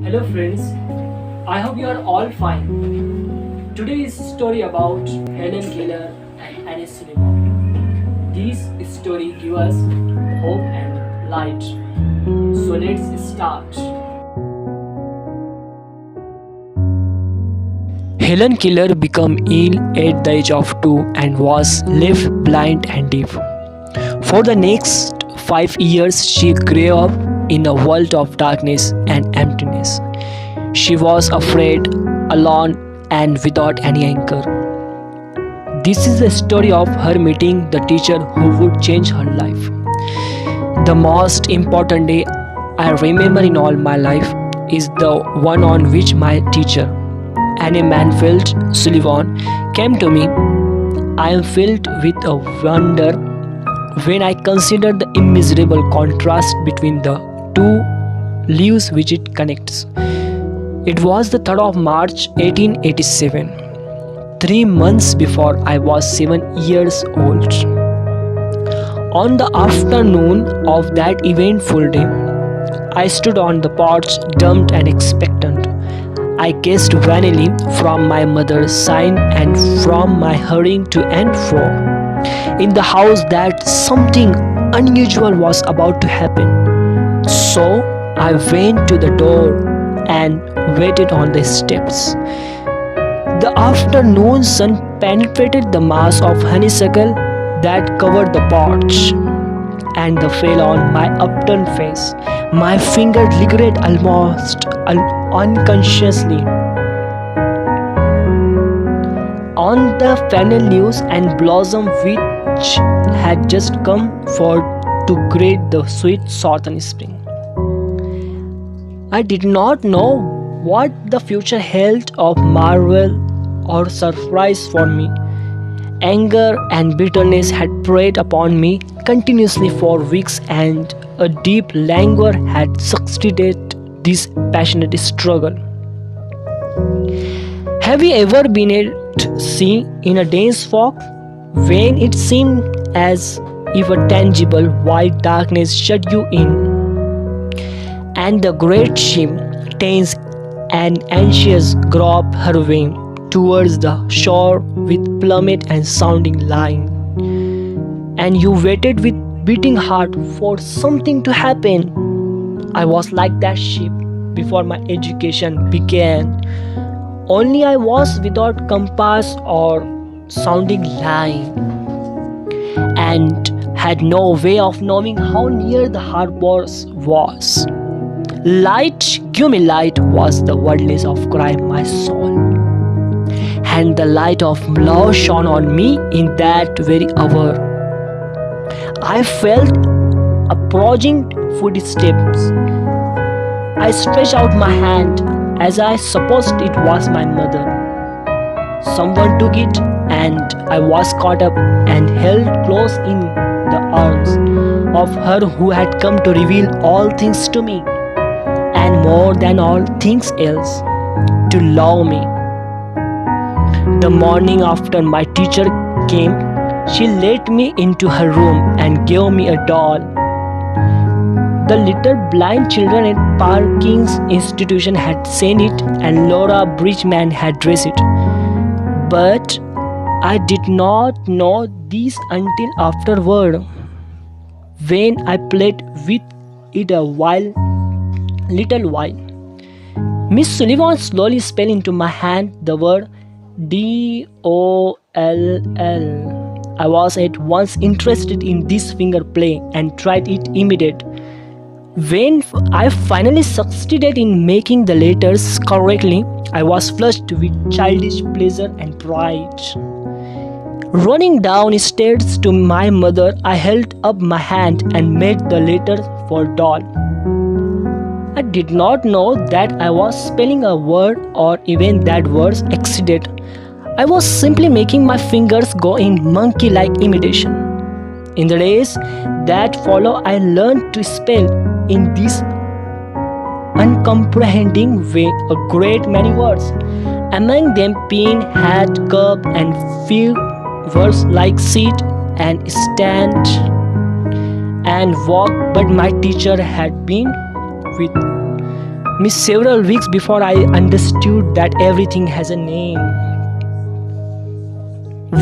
Hello friends, I hope you are all fine. Today is a story about Helen Keller and Annie Sullivan. This story gives us hope and light. So let's start. Helen Keller became ill at the age of 2 and was left blind and deaf. For the next 5 years, she grew up in a world of darkness and emptiness. She was afraid, alone, and without any anchor. This is the story of her meeting the teacher who would change her life. The most important day I remember in all my life is the one on which my teacher, Annie Manfield Sullivan, came to me. I am filled with a wonder when I consider the immeasurable contrast between the two lives which it connects. It was the 3rd of March 1887, 3 months before I was 7 years old. On the afternoon of that eventful day, I stood on the porch, dumb and expectant. I gazed vainly from my mother's side and from my hurrying to and fro in the house that something unusual was about to happen. So I went to the door and waited on the steps. The afternoon sun penetrated the mass of honeysuckle that covered the porch and fell on my upturned face. My finger lingered almost unconsciously on the fennel leaves and blossom which had just come forth to greet the sweet southern spring. I did not know what the future held of marvel or surprise for me. Anger and bitterness had preyed upon me continuously for weeks, and a deep languor had succeeded this passionate struggle. Have you ever been at sea in a dense fog, when it seemed as if a tangible white darkness shut you in, and the great ship, tense and anxious, groped her way towards the shore with plummet and sounding line, and you waited with beating heart for something to happen? I was like that ship before my education began, only I was without compass or sounding line, and had no way of knowing how near the harbor was. Light, give me light, was the wordless of cry my soul, and the light of love shone on me in that very hour. I felt approaching footsteps. I stretched out my hand as I supposed it was my mother. Someone took it, and I was caught up and held close in the arms of her who had come to reveal all things to me, and more than all things else, to love me. The morning after my teacher came, she led me into her room and gave me a doll. The little blind children at Parking's institution had seen it, and Laura Bridgman had dressed it. But I did not know this until afterward, when I played with it a little while. Miss Sullivan slowly spelled into my hand the word DOLL. I was at once interested in this finger play and tried it immediately. When I finally succeeded in making the letters correctly, I was flushed with childish pleasure and pride. Running downstairs to my mother, I held up my hand and made the letter for doll. I did not know that I was spelling a word or even that words existed. I was simply making my fingers go in monkey-like imitation. In the days that follow, I learned to spell in this uncomprehending way a great many words. Among them pin, hat, cup, and few words like sit and stand and walk, but my teacher had been with me several weeks before I understood that everything has a name.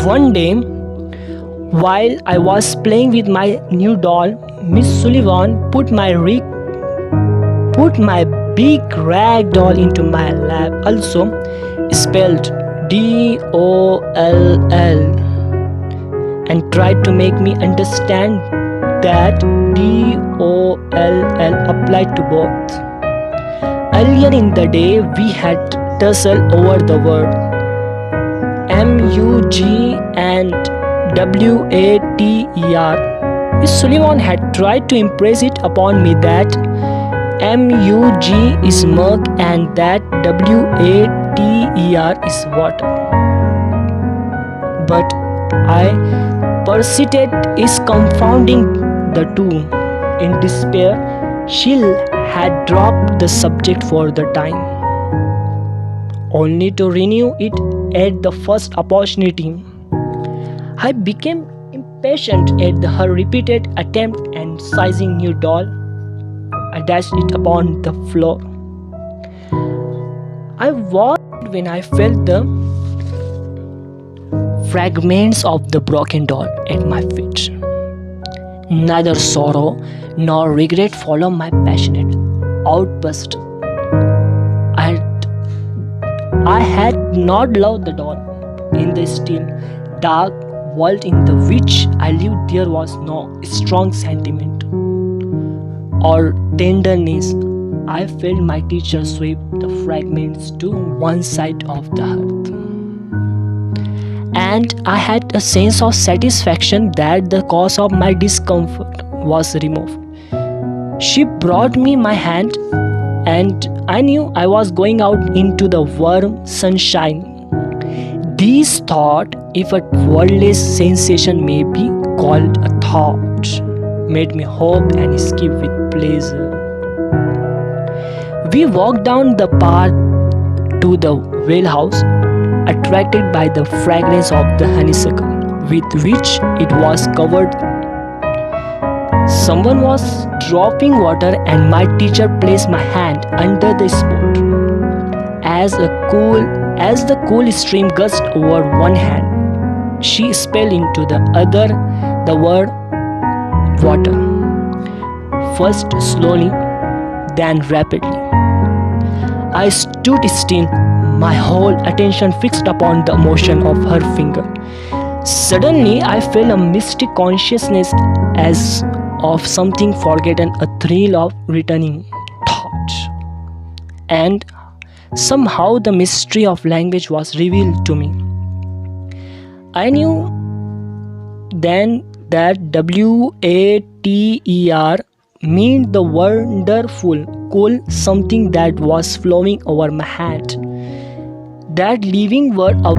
One day, while I was playing with my new doll, Miss Sullivan put my big rag doll into my lap, also spelled DOLL, and tried to make me understand that DOLL applied to both. Earlier in the day, we had tussled over the word MUG and WATER. Miss Sullivan had tried to impress it upon me that MUG is milk and that WATER is water. But I persisted is confounding the two. In despair, she had dropped the subject for the time, only to renew it at the first opportunity. I became impatient at her repeated attempt, and seizing new doll, I dashed it upon the floor. I was when I felt the fragments of the broken doll at my feet. Neither sorrow nor regret followed my passionate outburst. I had not loved the doll. In the still, dark world in the which I lived, there was no strong sentiment or tenderness. I felt my teacher sweep the fragments to one side of the hearth, and I had a sense of satisfaction that the cause of my discomfort was removed. She brought me my hand, and I knew I was going out into the warm sunshine. This thought, if a wordless sensation may be called a thought, made me hope and skip with pleasure. We walked down the path to the well house, attracted by the fragrance of the honeysuckle with which it was covered. Someone was dropping water, and my teacher placed my hand under the spot. As the cool stream gushed over one hand, she spelled into the other the word water, first slowly, then rapidly. I stood still, my whole attention fixed upon the motion of her finger. Suddenly, I felt a mystic consciousness as of something forgotten, a thrill of returning thought. And somehow the mystery of language was revealed to me. I knew then that WATER meant the wonderful, cool something that was flowing over my head. That living word of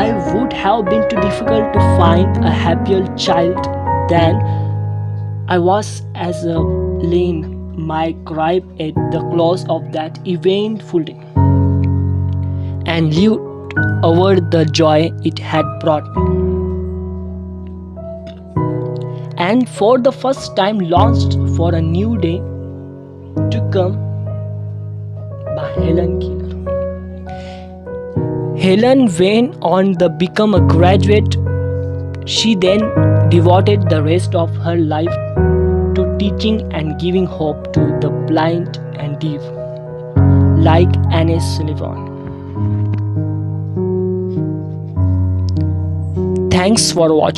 I would have been too difficult to find a happier child than I was as a laying my gripe at the close of that eventful day, and lived over the joy it had brought me. And for the first time launched for a new day to come by Helen Keller. Helen went on to become a graduate. She then devoted the rest of her life to teaching and giving hope to the blind and deaf, like Anne Sullivan. Thanks for watching.